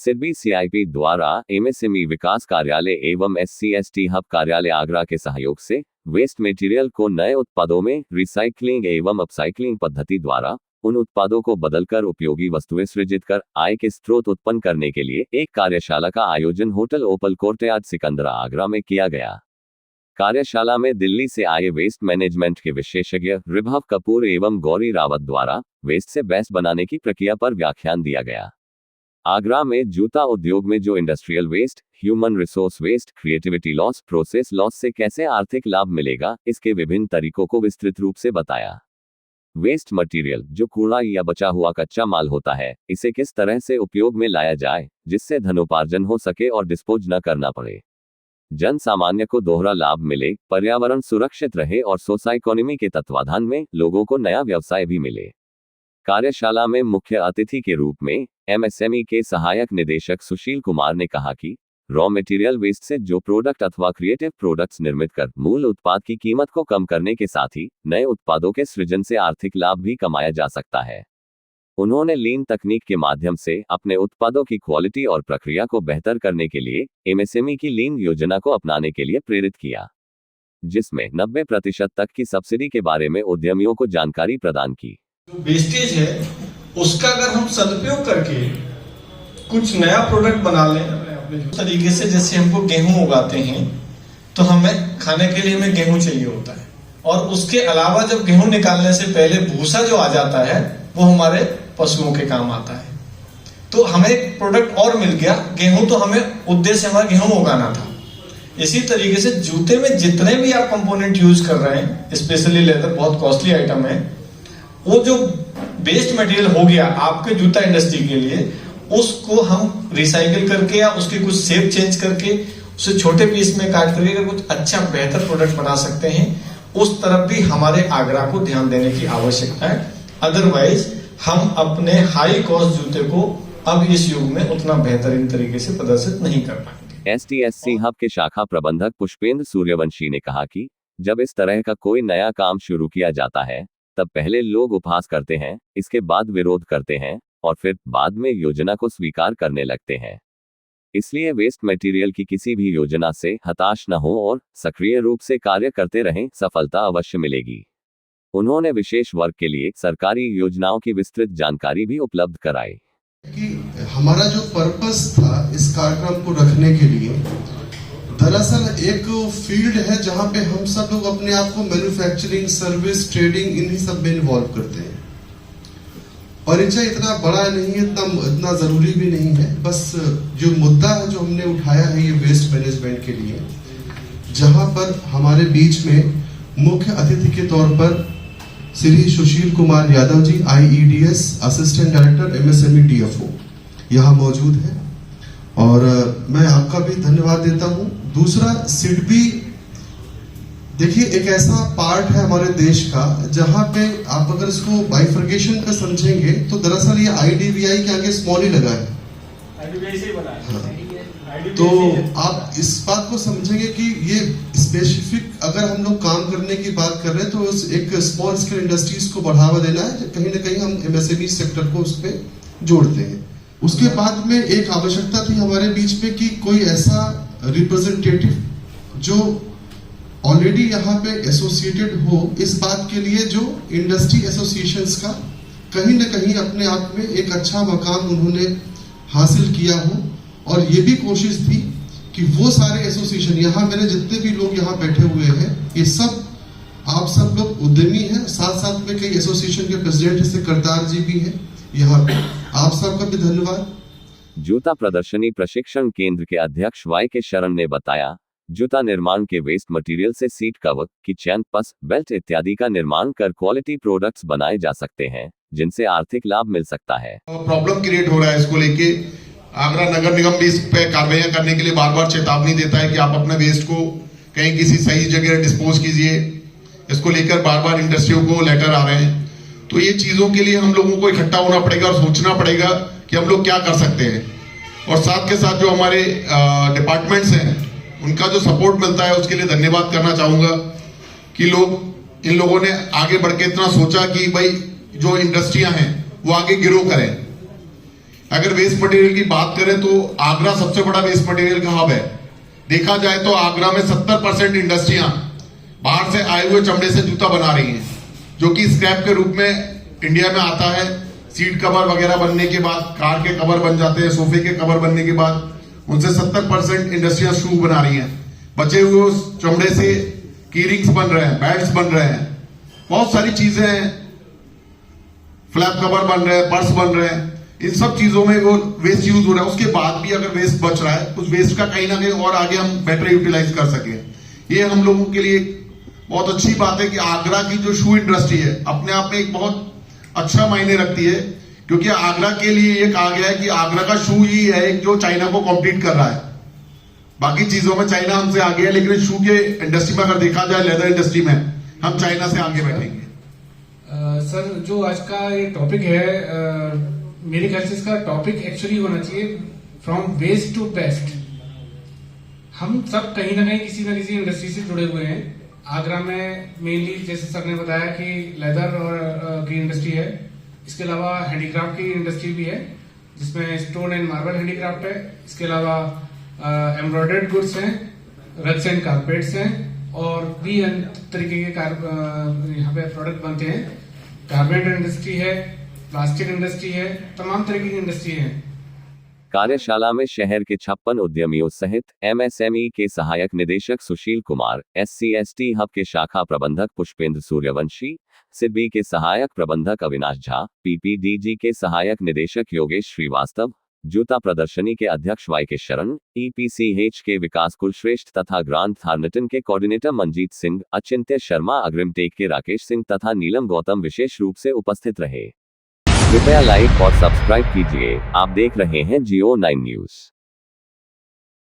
SIDBI CIP द्वारा MSME विकास कार्यालय एवं SCST हब कार्यालय आगरा के सहयोग से वेस्ट मटेरियल को नए उत्पादों में रिसाइक्लिंग एवं अपसाइक्लिंग पद्धति द्वारा उन उत्पादों को बदलकर उपयोगी वस्तुएं सृजित कर आय के स्रोत उत्पन्न करने के लिए एक कार्यशाला का आयोजन होटल ओपल कोर्टयार्ड सिकंदरा आगरा में किया गया। कार्यशाला में दिल्ली से आए वेस्ट मैनेजमेंट के विशेषज्ञ रिभव कपूर एवं गौरी रावत द्वारा वेस्ट से बेस्ट बनाने की प्रक्रिया पर व्याख्यान दिया गया। आगरा में जूता उद्योग में जो industrial waste, human resource waste, creativity loss, process loss से कैसे आर्थिक लाभ मिलेगा, इसके विभिन्न तरीकों को विस्तृत रूप से बताया। वेस्ट मटेरियल जो कूड़ा या बचा हुआ कच्चा माल होता है, इसे किस तरह से उपयोग में लाया जाए जिससे धनोपार्जन हो सके और डिस्पोज न करना पड़े, जन सामान्य को दोहरा लाभ मिले, पर्यावरण सुरक्षित रहे और सोसाइटी इकोनॉमी के तत्वाधान में लोगों को नया व्यवसाय भी मिले। कार्यशाला में मुख्य अतिथि के रूप में MSME के सहायक निदेशक सुशील कुमार ने कहा कि रॉ मटेरियल वेस्ट से जो प्रोडक्ट अथवा क्रिएटिव प्रोडक्ट्स निर्मित कर मूल उत्पाद की कीमत को कम करने के साथ ही नए उत्पादों के सृजन से आर्थिक लाभ भी कमाया जा सकता है। उन्होंने लीन तकनीक के माध्यम से अपने उत्पादों की क्वालिटी और प्रक्रिया को बेहतर करने के लिए MSME की लीन योजना को अपनाने के लिए प्रेरित किया, जिसमें 90% तक की सब्सिडी के बारे में उद्यमियों को जानकारी प्रदान की। जो वेस्टेज है उसका अगर हम सदुपयोग करके कुछ नया प्रोडक्ट बना लें अपने तरीके से, जैसे हमको गेहूं उगाते हैं तो हमें खाने के लिए हमें गेहूं चाहिए होता है, और उसके अलावा जब गेहूं निकालने से पहले भूसा जो आ जाता है वो हमारे पशुओं के काम आता है। तो हमें एक प्रोडक्ट और मिल गया, गेहूं तो हमें उद्देश्य हमारा गेहूं उगाना था। इसी तरीके से जूते में जितने भी आप कंपोनेंट यूज कर रहे हैं, स्पेशली लेदर बहुत कॉस्टली आइटम है, वो जो वेस्ट मटेरियल हो गया आपके जूता इंडस्ट्री के लिए, उसको हम रिसाइकिल करके या उसकी कुछ शेप चेंज करके उसे छोटे पीस में काट करके कुछ अच्छा बेहतर प्रोडक्ट बना सकते हैं। उस तरफ भी हमारे आगरा को ध्यान देने की आवश्यकता है। अदरवाइज हम अपने हाई कॉस्ट जूते को अब इस युग में उतना बेहतरीन तरीके से प्रदर्शित नहीं कर पाएंगे। STSC हब के शाखा प्रबंधक पुष्पेंद्र सूर्यवंशी ने कहा कि जब इस तरह का कोई नया काम शुरू किया जाता है तब पहले लोग उपहास करते हैं, इसके बाद विरोध करते हैं और फिर बाद में योजना को स्वीकार करने लगते हैं। इसलिए वेस्ट मटेरियल की किसी भी योजना से हताश न हो और सक्रिय रूप से कार्य करते रहें, सफलता अवश्य मिलेगी। उन्होंने विशेष वर्ग के लिए सरकारी योजनाओं की विस्तृत जानकारी भी उपलब्ध कराई। कि हमारा जो पर्पस था इस कार्यक्रम को रखने के लिए, दरअसल एक फील्ड है जहां पे हम सब लोग अपने आप को मैन्युफैक्चरिंग, सर्विस, ट्रेडिंग इन्हीं सब में इन्वॉल्व करते हैं। परिचय इतना बड़ा नहीं है, इतना जरूरी भी नहीं है। बस जो मुद्दा है जो हमने उठाया है ये वेस्ट मैनेजमेंट के लिए, जहां पर हमारे बीच में मुख्य अतिथि के तौर पर Shri Sushil Kumar Yadav ji, IEDS assistant director MSME DFO यहाँ मौजूद है, और मैं आपका भी धन्यवाद देता हूँ। दूसरा, सिडबी देखिए एक ऐसा पार्ट है हमारे देश का जहां पे आप अगर इसको बाइफर्केशन पे समझेंगे तो दरअसल ये IDBI के आगे स्मॉल ही लगा है। IDBI से बना है। हाँ। तो आप इस बात को समझेंगे कि ये स्पेसिफिक अगर हम लोग काम करने की बात कर रहे हैं तो एक स्मॉल स्केल इंडस्ट्रीज को बढ़ावा देना है, कहीं ना कहीं हम MSME सेक्टर को उस पर जोड़ते हैं। उसके बाद में एक आवश्यकता थी हमारे बीच में कि कोई ऐसा रिप्रेजेंटेटिव जो ऑलरेडी यहाँ पे एसोसिएटेड हो इस बात के लिए, जो इंडस्ट्री एसोसिएशंस का कहीं ना कहीं अपने आप में एक अच्छा मकाम उन्होंने हासिल किया हो। और ये भी कोशिश थी कि वो सारे एसोसिएशन, यहाँ मेरे जितने भी लोग यहाँ बैठे हुए हैं, ये सब आप सब लोग उद्यमी हैं, साथ साथ में कई एसोसिएशन के प्रेसिडेंट जैसे करतार जी भी हैं यहाँ पे, आप सबका भी धन्यवाद। जूता प्रदर्शनी प्रशिक्षण केंद्र के अध्यक्ष YK शरण ने बताया, जूता निर्माण के वेस्ट मटेरियल से सीट कवर, कीचेन, पस, बेल्ट इत्यादि का निर्माण कर क्वालिटी प्रोडक्ट्स बनाए जा सकते हैं, जिनसे आर्थिक लाभ मिल सकता है। प्रॉब्लम क्रिएट हो रहा है, इसको लेके आगरा नगर निगम भी इस पे कार्रवाई करने के लिए बार बार चेतावनी देता है कि आप अपने वेस्ट को कहीं किसी सही जगह डिस्पोज कीजिए। इसको लेकर बार बार इंडस्ट्रियों को लेटर आ रहे हैं। तो ये चीजों के लिए हम लोगों को इकट्ठा होना पड़ेगा और सोचना पड़ेगा कि हम लोग क्या कर सकते हैं। और साथ के साथ जो हमारे डिपार्टमेंट्स हैं उनका जो सपोर्ट मिलता है उसके लिए धन्यवाद करना चाहूंगा कि इन लोगों ने आगे बढ़ के इतना सोचा कि भाई जो इंडस्ट्रियां हैं वो आगे ग्रो करें। अगर वेस्ट मटेरियल की बात करें तो आगरा सबसे बड़ा वेस्ट मटेरियल का हब है। देखा जाए तो आगरा में 70% इंडस्ट्रियां बाहर से आए हुए चमड़े से जूता बना रही हैं, जो कि स्क्रैप के रूप में इंडिया में आता है। सीट कवर वगैरह बनने के बाद कार के कवर बन जाते हैं, सोफे के कवर बनने के बाद उनसे 70% इंडस्ट्रियां शू बना रही हैं। बचे हुए उस चमड़े से कीरिंग्स बन रहे हैं, बैट्स बन रहे हैं, बहुत सारी चीजें हैं, फ्लैप कवर बन रहे हैं, पर्स बन रहे हैं। इन सब चीजों में वो वेस्ट यूज हो रहा है। उसके बाद भी अगर वेस्ट बच रहा है, उस वेस्ट का कहीं ना कहीं और आगे हम बेटर यूटिलाइज कर सके, ये हम लोगों के लिए बहुत अच्छी बात है कि आगरा की जो शू इंडस्ट्री है अपने आप में एक बहुत अच्छा मायने रखती है, क्योंकि आगरा के लिए ये कहा गया है कि आगरा का शू ही है एक जो चाइना को कॉम्पीट कर रहा है। बाकी चीजों में चाइना हमसे आगे है, लेकिन शू के इंडस्ट्री में अगर देखा जाए, लेदर इंडस्ट्री में हम चाइना से आगे बैठेंगे। सर, जो आज का ये टॉपिक है, मेरे ख्याल से इसका टॉपिक एक्चुअली होना चाहिए फ्रॉम वेस्ट टू बेस्ट। हम सब कहीं ना किसी इंडस्ट्री से जुड़े हुए हैं। आगरा में मेनली जैसे सर ने बताया कि लेदर और की इंडस्ट्री है, इसके अलावा हैंडीक्राफ्ट की इंडस्ट्री भी है जिसमें स्टोन एंड मार्बल हैंडीक्राफ्ट है। इसके अलावा एम्ब्रॉयडर्ड गुड्स हैं, रग्स एंड कारपेट्स हैं, और भी अन्य तरीके के यहाँ पे प्रोडक्ट बनते हैं। गारमेंट इंडस्ट्री है, प्लास्टिक इंडस्ट्री है, तमाम तरह की इंडस्ट्री है। कार्यशाला में शहर के 56 उद्यमियों सहित एमएसएमई के सहायक निदेशक सुशील कुमार, SC/ST हब के शाखा प्रबंधक पुष्पेंद्र सूर्यवंशी, सिडबी के सहायक प्रबंधक अविनाश झा, PPDG के सहायक निदेशक योगेश श्रीवास्तव, जूता प्रदर्शनी के अध्यक्ष YK शरण, EPCH के विकास कुलश्रेष्ठ तथा ग्रांड थार्नेटन के कोऑर्डिनेटर मंजीत सिंह, अचिंत्य शर्मा, अग्रिमटेक के राकेश सिंह तथा नीलम गौतम विशेष रूप से उपस्थित रहे। कृपया लाइक और सब्सक्राइब कीजिए। आप देख रहे हैं Geo9 न्यूज।